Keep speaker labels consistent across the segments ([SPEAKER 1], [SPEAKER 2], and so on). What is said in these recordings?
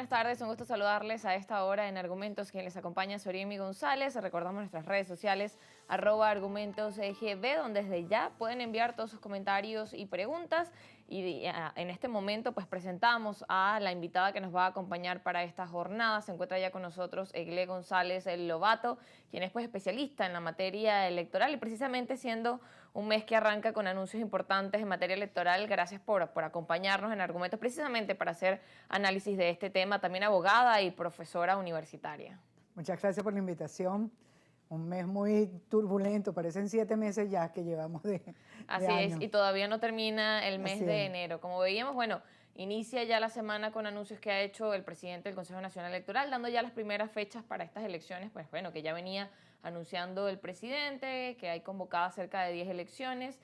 [SPEAKER 1] buenas tardes, un gusto saludarles a esta hora en Argumentos. Quien les acompaña es Oriemi González. Recordamos nuestras redes sociales, @argumentosgb, donde desde ya pueden enviar todos sus comentarios y preguntas. Y en este momento pues presentamos a la invitada que nos va a acompañar para esta jornada. Se encuentra ya con nosotros Egle González Lobato, quien es pues especialista en la materia electoral y precisamente siendo un mes que arranca con anuncios importantes en materia electoral. Gracias por acompañarnos en Argumentos precisamente para hacer análisis de este tema. También abogada y profesora universitaria.
[SPEAKER 2] Muchas gracias por la invitación. Un mes muy turbulento, parecen 7 meses ya que llevamos de
[SPEAKER 1] Así
[SPEAKER 2] año.
[SPEAKER 1] es, y todavía no termina el mes
[SPEAKER 2] Así
[SPEAKER 1] de
[SPEAKER 2] es.
[SPEAKER 1] enero. Como veíamos, bueno, inicia ya la semana con anuncios que ha hecho el presidente del Consejo Nacional Electoral, dando ya las primeras fechas para estas elecciones, pues bueno, que ya venía anunciando el presidente, que hay convocadas cerca de 10 elecciones.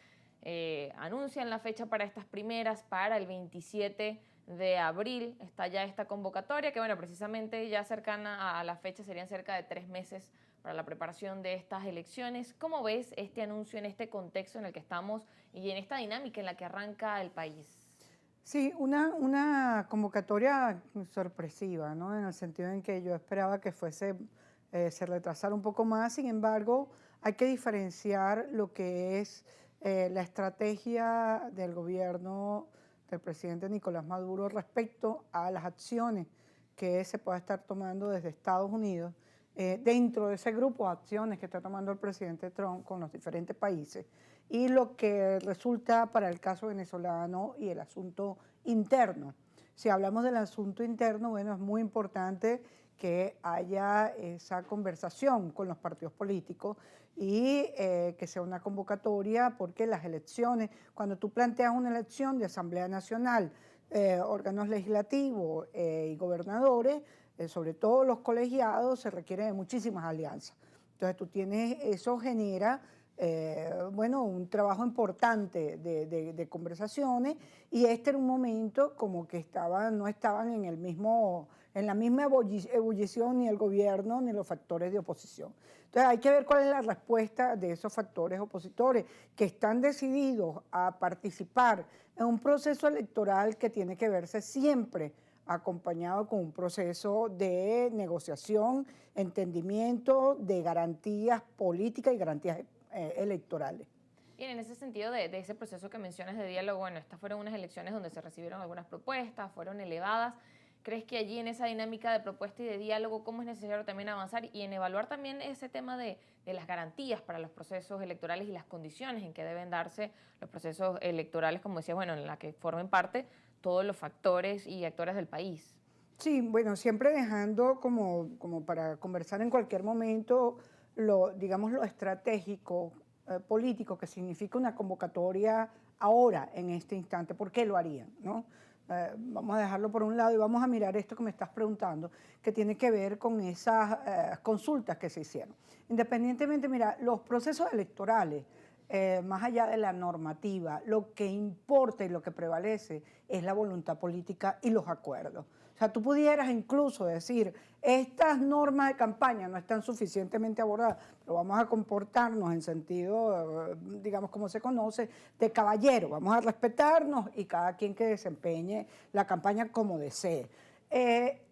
[SPEAKER 1] Anuncian la fecha para estas primeras, para el 27 de abril. Está ya esta convocatoria, que bueno, precisamente ya cercana a la fecha, serían cerca de 3 meses para la preparación de estas elecciones. ¿Cómo ves este anuncio en este contexto en el que estamos y en esta dinámica en la que arranca el país?
[SPEAKER 2] Sí, una convocatoria sorpresiva, ¿no? En el sentido en que yo esperaba que se retrasara un poco más. Sin embargo, hay que diferenciar lo que es la estrategia del gobierno del presidente Nicolás Maduro respecto a las acciones que se pueda estar tomando desde Estados Unidos dentro de ese grupo de acciones que está tomando el presidente Trump con los diferentes países y lo que resulta para el caso venezolano y el asunto interno. Si hablamos del asunto interno, bueno, es muy importante que haya esa conversación con los partidos políticos y que sea una convocatoria, porque las elecciones, cuando tú planteas una elección de Asamblea Nacional, órganos legislativos y gobernadores, sobre todo los colegiados, se requiere de muchísimas alianzas. Entonces eso genera bueno, un trabajo importante de conversaciones, y este era un momento como que no estaban en la misma ebullición ni el gobierno ni los factores de oposición. Entonces hay que ver cuál es la respuesta de esos factores opositores que están decididos a participar en un proceso electoral que tiene que verse siempre acompañado con un proceso de negociación, entendimiento, de garantías políticas y garantías electorales.
[SPEAKER 1] Bien, en ese sentido de ese proceso que mencionas de diálogo, bueno, estas fueron unas elecciones donde se recibieron algunas propuestas, fueron elevadas. ¿Crees que allí en esa dinámica de propuesta y de diálogo, cómo es necesario también avanzar y en evaluar también ese tema de las garantías para los procesos electorales y las condiciones en que deben darse los procesos electorales, como decía, bueno, en la que formen parte todos los factores y actores del país?
[SPEAKER 2] Sí, bueno, siempre dejando como para conversar en cualquier momento digamos, lo estratégico, político, que significa una convocatoria ahora, en este instante. ¿Por qué lo harían, no? Vamos a dejarlo por un lado y vamos a mirar esto que me estás preguntando, que tiene que ver con esas consultas que se hicieron. Independientemente, mira, los procesos electorales, más allá de la normativa, lo que importa y lo que prevalece es la voluntad política y los acuerdos. O sea, tú pudieras incluso decir, estas normas de campaña no están suficientemente abordadas, pero vamos a comportarnos en sentido, digamos, como se conoce, de caballero. Vamos a respetarnos y cada quien que desempeñe la campaña como desee.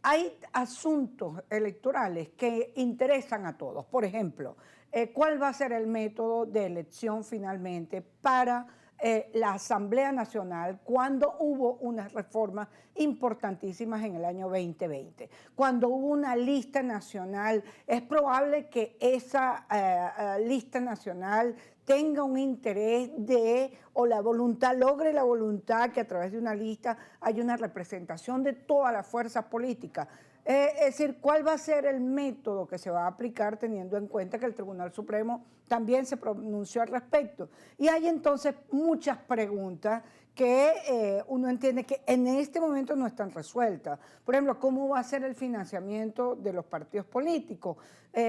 [SPEAKER 2] Hay asuntos electorales que interesan a todos. Por ejemplo, ¿cuál va a ser el método de elección finalmente para la Asamblea Nacional cuando hubo unas reformas importantísimas en el año 2020? Cuando hubo una lista nacional, es probable que esa lista nacional tenga un interés logre la voluntad que a través de una lista haya una representación de todas las fuerzas políticas. Es decir, ¿cuál va a ser el método que se va a aplicar teniendo en cuenta que el Tribunal Supremo también se pronunció al respecto? Y hay entonces muchas preguntas que uno entiende que en este momento no están resueltas. Por ejemplo, ¿cómo va a ser el financiamiento de los partidos políticos?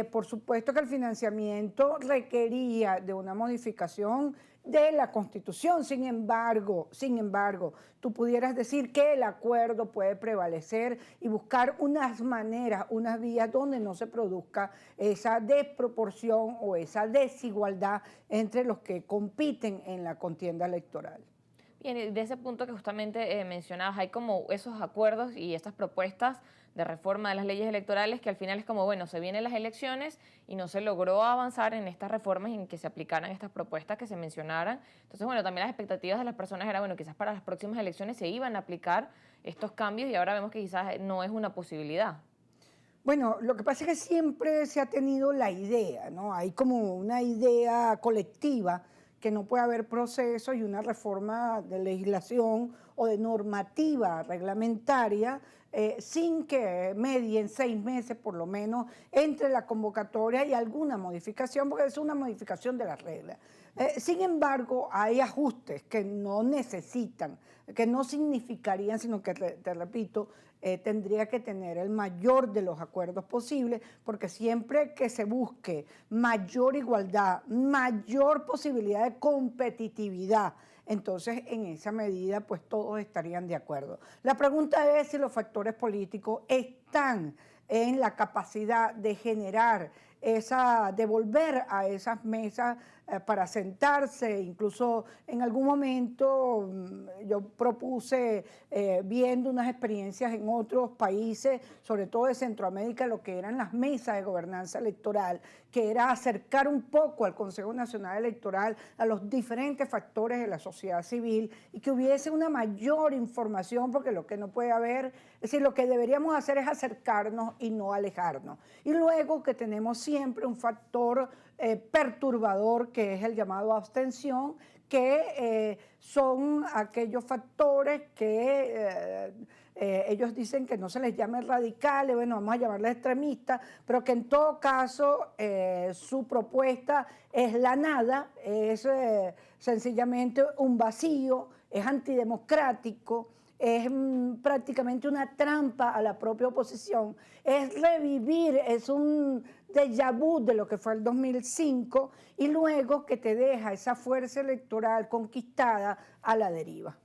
[SPEAKER 2] Por supuesto que el financiamiento requería de una modificación de la Constitución. Sin embargo, tú pudieras decir que el acuerdo puede prevalecer y buscar unas maneras, unas vías donde no se produzca esa desproporción o esa desigualdad entre los que compiten en la contienda electoral.
[SPEAKER 1] Bien, y de ese punto que justamente mencionabas, hay como esos acuerdos y estas propuestas de reforma de las leyes electorales, que al final es como, bueno, se vienen las elecciones y no se logró avanzar en estas reformas y en que se aplicaran estas propuestas que se mencionaran. Entonces, bueno, también las expectativas de las personas era, bueno, quizás para las próximas elecciones se iban a aplicar estos cambios y ahora vemos que quizás no es una posibilidad.
[SPEAKER 2] Bueno, lo que pasa es que siempre se ha tenido la idea, ¿no? Hay como una idea colectiva que no puede haber procesos y una reforma de legislación o de normativa reglamentaria sin que medien 6 meses por lo menos entre la convocatoria y alguna modificación, porque es una modificación de las reglas. Sin embargo, hay ajustes que no necesitan, que no significarían, sino que, te repito, tendría que tener el mayor de los acuerdos posibles, porque siempre que se busque mayor igualdad, mayor posibilidad de competitividad, entonces en esa medida pues todos estarían de acuerdo. La pregunta es si los factores políticos están en la capacidad de generar de volver a esas mesas para sentarse. Incluso en algún momento yo propuse, viendo unas experiencias en otros países, sobre todo de Centroamérica, lo que eran las mesas de gobernanza electoral, que era acercar un poco al Consejo Nacional Electoral a los diferentes factores de la sociedad civil y que hubiese una mayor información, porque lo que no puede haber, es decir, lo que deberíamos hacer es acercarnos y no alejarnos. Y luego que tenemos siempre un factor perturbador, que es el llamado abstención, que son aquellos factores que ellos dicen que no se les llame radicales, bueno, vamos a llamarles extremistas, pero que en todo caso su propuesta es la nada, es sencillamente un vacío, es antidemocrático, es prácticamente una trampa a la propia oposición, es revivir, es un déjà vu de lo que fue el 2005 y luego que te deja esa fuerza electoral conquistada a la deriva.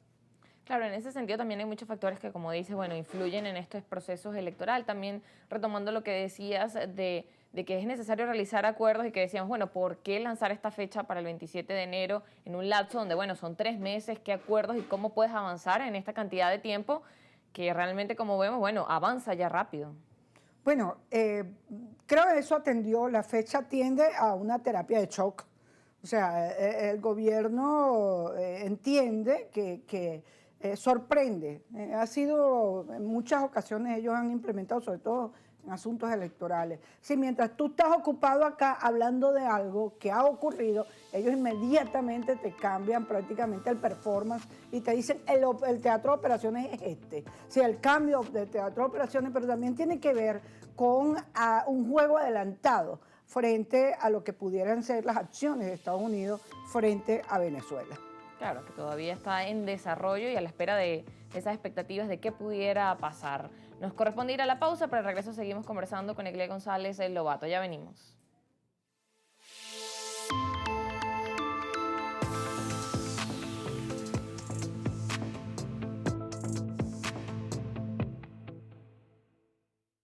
[SPEAKER 1] Claro, en ese sentido también hay muchos factores que, como dices, bueno, influyen en estos procesos electorales. También retomando lo que decías de que es necesario realizar acuerdos y que decíamos, bueno, ¿por qué lanzar esta fecha para el 27 de enero en un lapso donde, bueno, son 3 meses? ¿Qué acuerdos y cómo puedes avanzar en esta cantidad de tiempo que realmente, como vemos, bueno, avanza ya rápido?
[SPEAKER 2] Bueno, creo que eso atendió, la fecha tiende a una terapia de shock. O sea, el gobierno entiende que sorprende. Ha sido, en muchas ocasiones ellos han implementado, sobre todo en asuntos electorales. Si mientras tú estás ocupado acá hablando de algo que ha ocurrido, ellos inmediatamente te cambian prácticamente el performance y te dicen el teatro de operaciones es este. Si el cambio de teatro de operaciones, pero también tiene que ver con un juego adelantado frente a lo que pudieran ser las acciones de Estados Unidos frente a Venezuela.
[SPEAKER 1] Claro, que todavía está en desarrollo y a la espera de esas expectativas de qué pudiera pasar. Nos corresponde ir a la pausa, pero al regreso seguimos conversando con Egle González Lobato. Ya venimos.